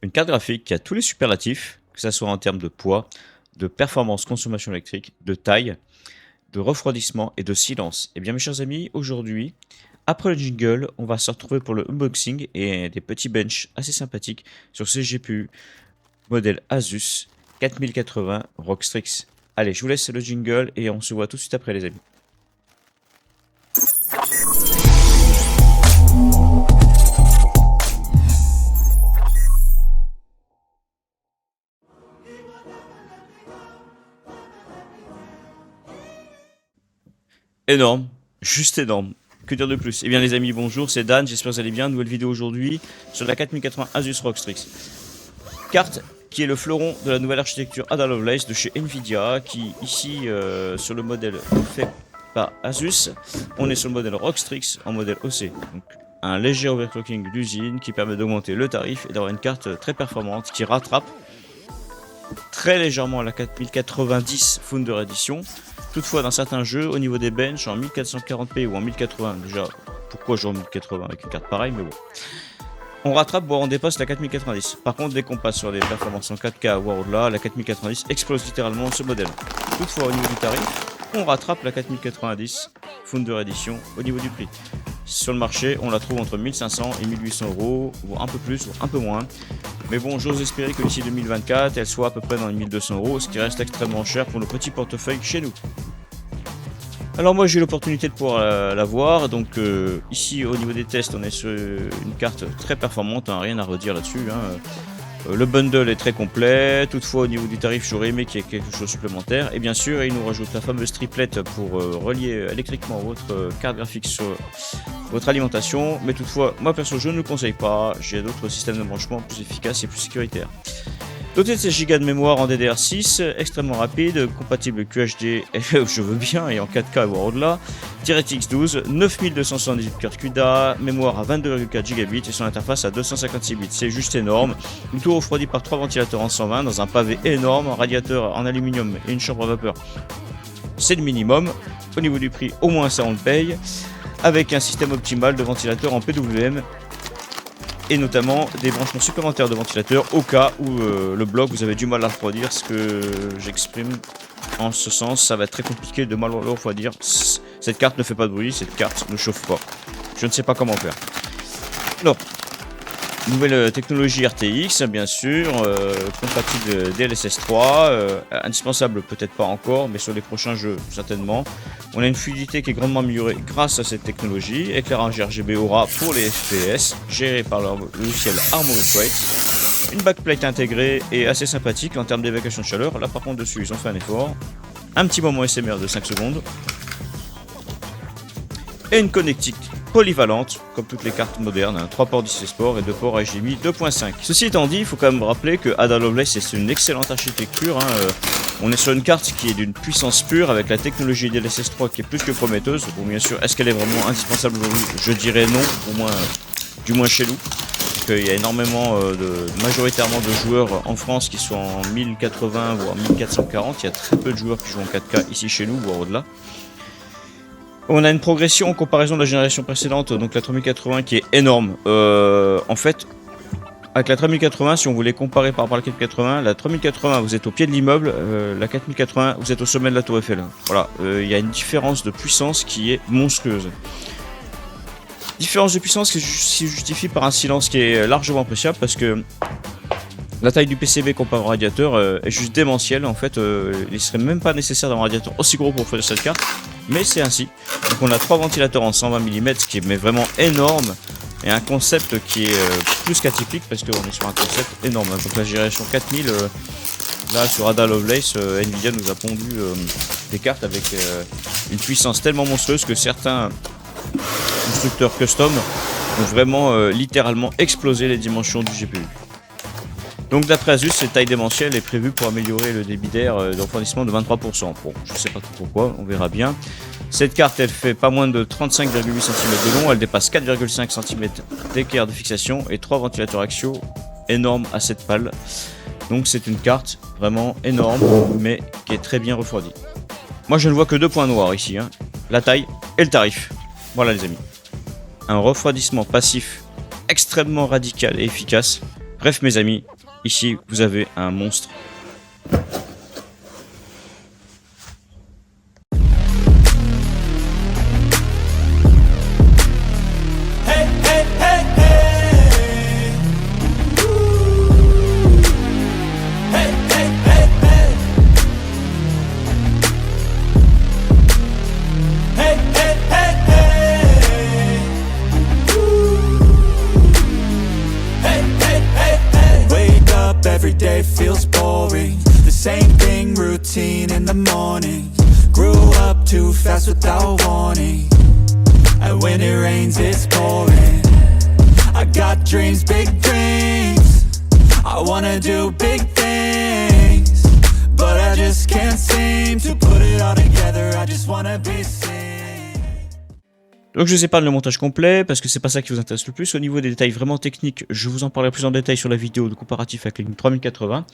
Une carte graphique qui a tous les superlatifs, que ce soit en termes de poids, de performance, consommation électrique, de taille, de refroidissement et de silence. Et bien mes chers amis, aujourd'hui, après le jingle, on va se retrouver pour le unboxing et des petits benches assez sympathiques sur ces GPU modèle Asus 4080 ROG Strix. Allez, je vous laisse le jingle et on se voit tout de suite après les amis. Énorme, juste énorme. Que dire de plus? Eh bien les amis, bonjour, c'est Dan, j'espère que vous allez bien. Nouvelle vidéo aujourd'hui sur la 4080 Asus ROG Strix. Carte qui est le fleuron de la nouvelle architecture Ada Lovelace de chez Nvidia, qui ici sur le modèle fait par Asus, on est sur le modèle ROG Strix en modèle OC. Donc un léger overclocking d'usine qui permet d'augmenter le tarif et d'avoir une carte très performante qui rattrape très légèrement la 4090 Founder Edition. Toutefois, dans certains jeux, au niveau des benches, en 1440p ou en 1080, déjà, pourquoi jouer en 1080 avec une carte pareille, mais bon. On rattrape, voire on dépasse la 4090. Par contre, dès qu'on passe sur des performances en 4K, voire au-delà, la 4090 explose littéralement ce modèle. Toutefois, au niveau du tarif, on rattrape la 4090 Founder Edition au niveau du prix. Sur le marché, on la trouve entre 1500 et 1800 euros, voire un peu plus, voire un peu moins. Mais bon, j'ose espérer que d'ici 2024, elle soit à peu près dans les 1200 euros, ce qui reste extrêmement cher pour nos petits portefeuilles chez nous. Alors moi j'ai eu l'opportunité de pouvoir la voir, donc ici au niveau des tests on est sur une carte très performante, hein, rien à redire là-dessus. Le bundle est très complet, toutefois au niveau du tarif j'aurais aimé qu'il y ait quelque chose de supplémentaire. Et bien sûr il nous rajoute la fameuse triplette pour relier électriquement votre carte graphique sur votre alimentation. Mais toutefois moi perso je ne le conseille pas, j'ai d'autres systèmes de branchement plus efficaces et plus sécuritaires. Doté de 16 Go de mémoire en DDR6, extrêmement rapide, compatible QHD, je veux bien, et en 4K voire au-delà, DirectX 12, 9278 cartes CUDA, mémoire à 22,4 Gb et son interface à 256 bits, c'est juste énorme. Le tout refroidi par 3 ventilateurs en 120 dans un pavé énorme, un radiateur en aluminium et une chambre à vapeur, c'est le minimum. Au niveau du prix, au moins ça on le paye, avec un système optimal de ventilateur en PWM, et notamment des branchements supplémentaires de ventilateurs au cas où le bloc vous avez du mal à refroidir, ce que j'exprime en ce sens, ça va être très compliqué de mal le refroidir. Cette carte ne fait pas de bruit, cette carte ne chauffe pas. Je ne sais pas comment faire. Alors, nouvelle technologie RTX bien sûr, compatible DLSS 3, indispensable peut-être pas encore, mais sur les prochains jeux certainement. On a une fluidité qui est grandement améliorée grâce à cette technologie, éclairage RGB Aura pour les FPS, géré par le logiciel Armoury Crate. Une backplate intégrée et assez sympathique en termes d'évacuation de chaleur, là par contre dessus ils ont fait un effort. Un petit moment SMR de 5 secondes. Et une connectique polyvalente, comme toutes les cartes modernes, 3 ports DisplayPort et 2 ports HDMI 2.5. Ceci étant dit, il faut quand même rappeler que Ada Lovelace c'est une excellente architecture. On est sur une carte qui est d'une puissance pure avec la technologie DLSS 3 qui est plus que prometteuse. Bon, bien sûr, est-ce qu'elle est vraiment indispensable aujourd'hui? Je dirais non, au moins, du moins chez nous. Parce qu'il y a énormément, majoritairement de joueurs en France qui sont en 1080 voire 1440. Il y a très peu de joueurs qui jouent en 4K ici chez nous, voire au-delà. On a une progression en comparaison de la génération précédente, donc la 3080 qui est énorme. En fait, avec la 3080, si on voulait comparer par rapport à la 4080, la 3080 vous êtes au pied de l'immeuble, la 4080 vous êtes au sommet de la tour Eiffel. Voilà, il y a une différence de puissance qui est monstrueuse. Différence de puissance qui se justifie par un silence qui est largement appréciable parce que la taille du PCB comparé au radiateur est juste démentielle. En fait, il serait même pas nécessaire d'avoir un radiateur aussi gros pour faire cette carte, mais c'est ainsi. Donc on a 3 ventilateurs en 120 mm, ce qui est vraiment énorme, et un concept qui est plus qu'atypique parce qu'on est sur un concept énorme. Donc la génération 4000, là sur Ada Lovelace, Nvidia nous a pondu des cartes avec une puissance tellement monstrueuse que certains constructeurs custom ont vraiment littéralement explosé les dimensions du GPU. Donc d'après Asus, cette taille démentielle est prévue pour améliorer le débit d'air de refroidissement de 23%. Bon, je sais pas trop pourquoi, on verra bien. Cette carte, elle fait pas moins de 35,8 cm de long, elle dépasse 4,5 cm d'équerre de fixation et 3 ventilateurs axiaux énormes à 7 pales. Donc c'est une carte vraiment énorme, mais qui est très bien refroidie. Moi je ne vois que 2 points noirs ici, hein. La taille et le tarif. Voilà les amis. Un refroidissement passif extrêmement radical et efficace. Bref mes amis, ici vous avez un monstre. Every day feels boring. The same thing, routine in the morning. Grew up too fast without warning. And when it rains, it's pouring. I got dreams, big dreams. I wanna do big things, but I just can't seem to put it all together. I just wanna be seen. Donc je vous épargne le montage complet parce que c'est pas ça qui vous intéresse le plus. Au niveau des détails vraiment techniques, je vous en parlerai plus en détail sur la vidéo de comparatif avec les 3080.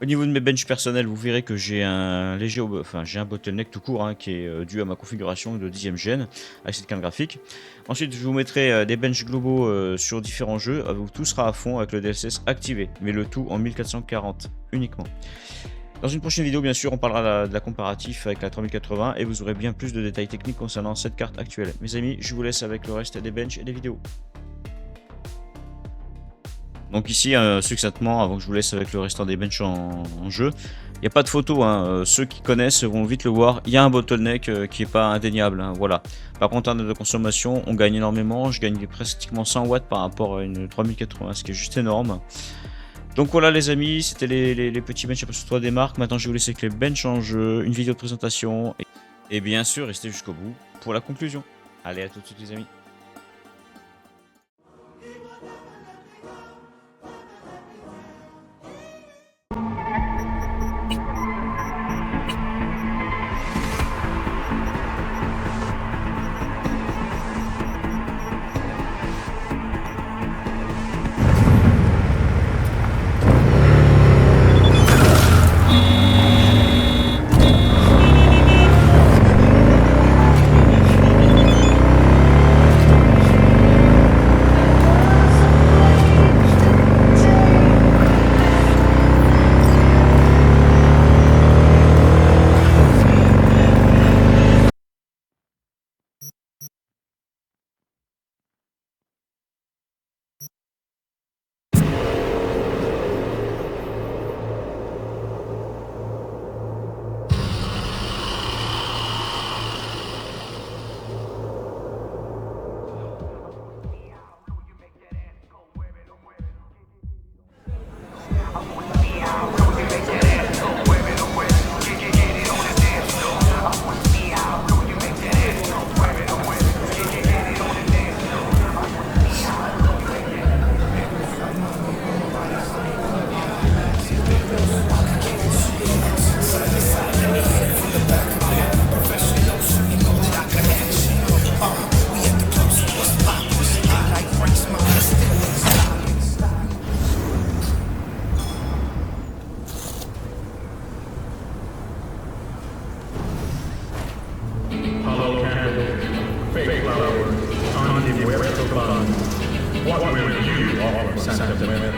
Au niveau de mes benches personnels, vous verrez que j'ai un léger, j'ai un bottleneck tout court qui est dû à ma configuration de 10e gen avec cette carte graphique. Ensuite, je vous mettrai des benches globaux sur différents jeux où tout sera à fond avec le DLSS activé, mais le tout en 1440 uniquement. Dans une prochaine vidéo, bien sûr, on parlera de la comparatif avec la 3080 et vous aurez bien plus de détails techniques concernant cette carte actuelle. Mes amis, je vous laisse avec le reste des benches et des vidéos. Donc ici, succinctement, avant que je vous laisse avec le restant des benches en jeu, il n'y a pas de photo, ceux qui connaissent vont vite le voir, il y a un bottleneck qui n'est pas indéniable, voilà. Par contre, en termes de consommation, on gagne énormément, je gagne pratiquement 100 watts par rapport à une 3080, ce qui est juste énorme. Donc voilà les amis, c'était les petits benches sur 3 des marques. Maintenant je vais vous laisser avec les benches en jeu, une vidéo de présentation et bien sûr restez jusqu'au bout pour la conclusion. Allez, à tout de suite les amis. What will you offer Santa Muerte?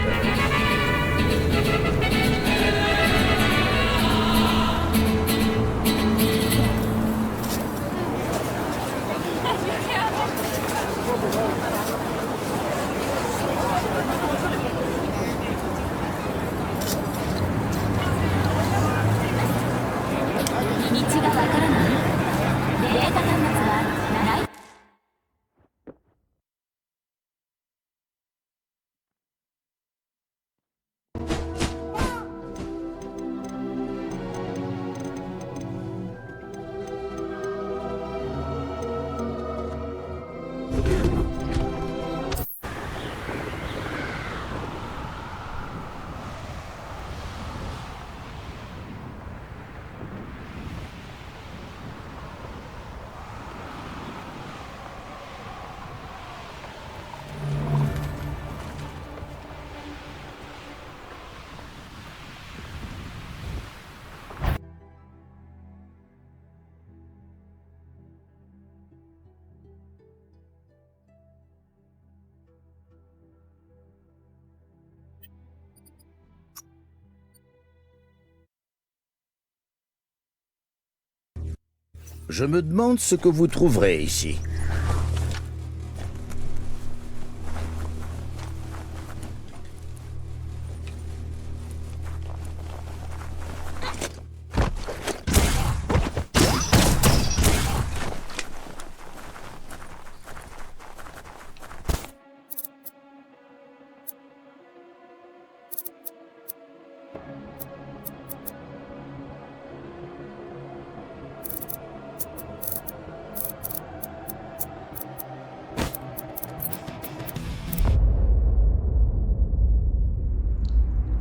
Je me demande ce que vous trouverez ici.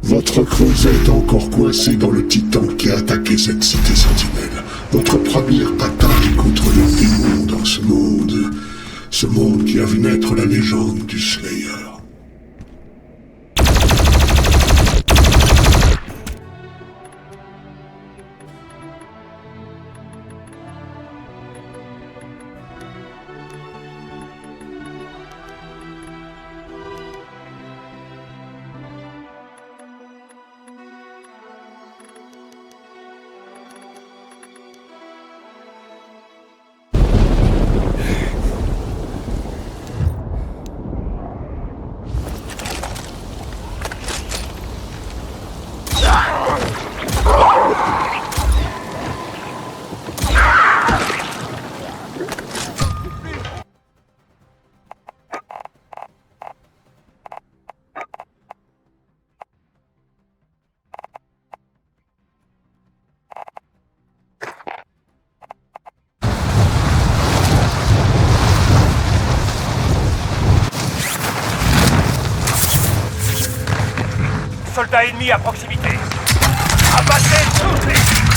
Votre creuset est encore coincé dans le titan qui a attaqué cette cité sentinelle. Votre première bataille contre le démon dans ce monde qui a vu naître la légende du Slayer. Soldats ennemis à proximité. Abattez toutes les cibles.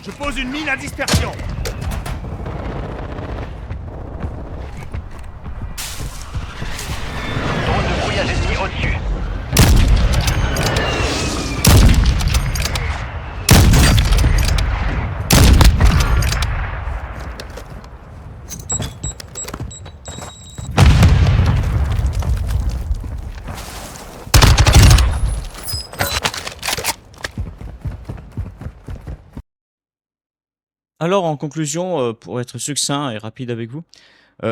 Je pose une mine à dispersion. Drone de brouillage ennemi au-dessus. Alors, en conclusion, pour être succinct et rapide avec vous,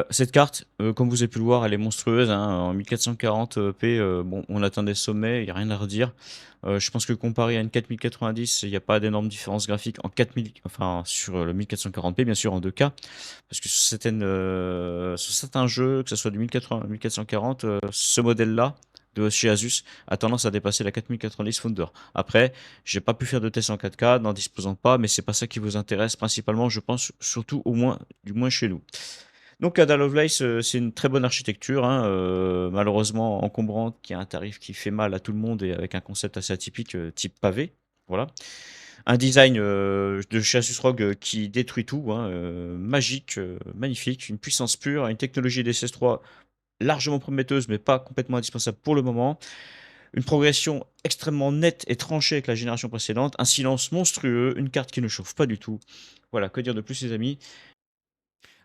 cette carte, comme vous avez pu le voir, elle est monstrueuse, hein, en 1440p, bon, on atteint des sommets, il y a rien à redire. Je pense que comparé à une 4090, il y a pas d'énorme différence graphique en 4000 enfin, sur le 1440p, bien sûr, en 2K. Parce que sur certains jeux, que ce soit du 1080, 1440, ce modèle-là, de chez Asus, a tendance à dépasser la 4090 Founder. Après, j'ai pas pu faire de test en 4K, n'en disposant pas, mais c'est pas ça qui vous intéresse principalement, je pense, surtout au moins, du moins chez nous. Donc Ada Lovelace, c'est une très bonne architecture, hein, malheureusement encombrante, qui a un tarif qui fait mal à tout le monde et avec un concept assez atypique, type pavé. Voilà. Un design de chez Asus ROG qui détruit tout, hein, magique, magnifique, une puissance pure, une technologie DSS3 largement prometteuse, mais pas complètement indispensable pour le moment. Une progression extrêmement nette et tranchée avec la génération précédente, un silence monstrueux, une carte qui ne chauffe pas du tout. Voilà, que dire de plus, les amis?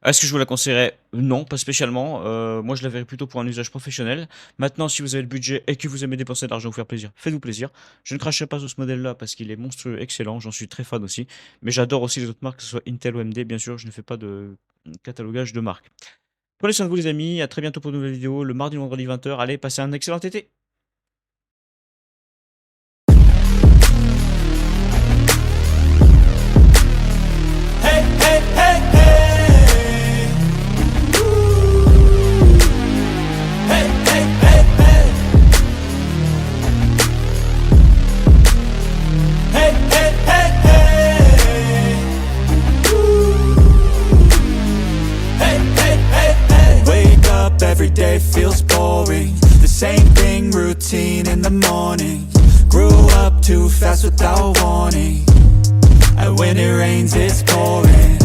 Est-ce que je vous la conseillerais? Non, pas spécialement. Moi, je la verrais plutôt pour un usage professionnel. Maintenant, si vous avez le budget et que vous aimez dépenser de l'argent, vous faire plaisir, faites-vous plaisir. Je ne cracherai pas sur ce modèle-là parce qu'il est monstrueux, excellent. J'en suis très fan aussi. Mais j'adore aussi les autres marques, que ce soit Intel ou AMD. Bien sûr, je ne fais pas de catalogage de marques. Prenez soin de vous, les amis. À très bientôt pour de nouvelles vidéos. Le mardi, vendredi 20h. Allez, passez un excellent été. day feels boring. The same thing, routine in the morning. Grew up too fast without warning. And when it rains it's pouring.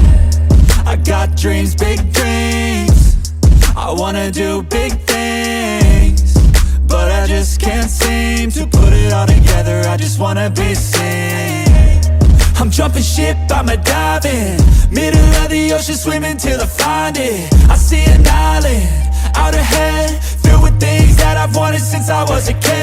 I got dreams, big dreams. I wanna do big things, but I just can't seem to put it all together. I just wanna be seen. I'm jumping ship, I'ma dive in. Middle of the ocean, swimming till I find it. I see an island out ahead, filled with things that I've wanted since I was a kid.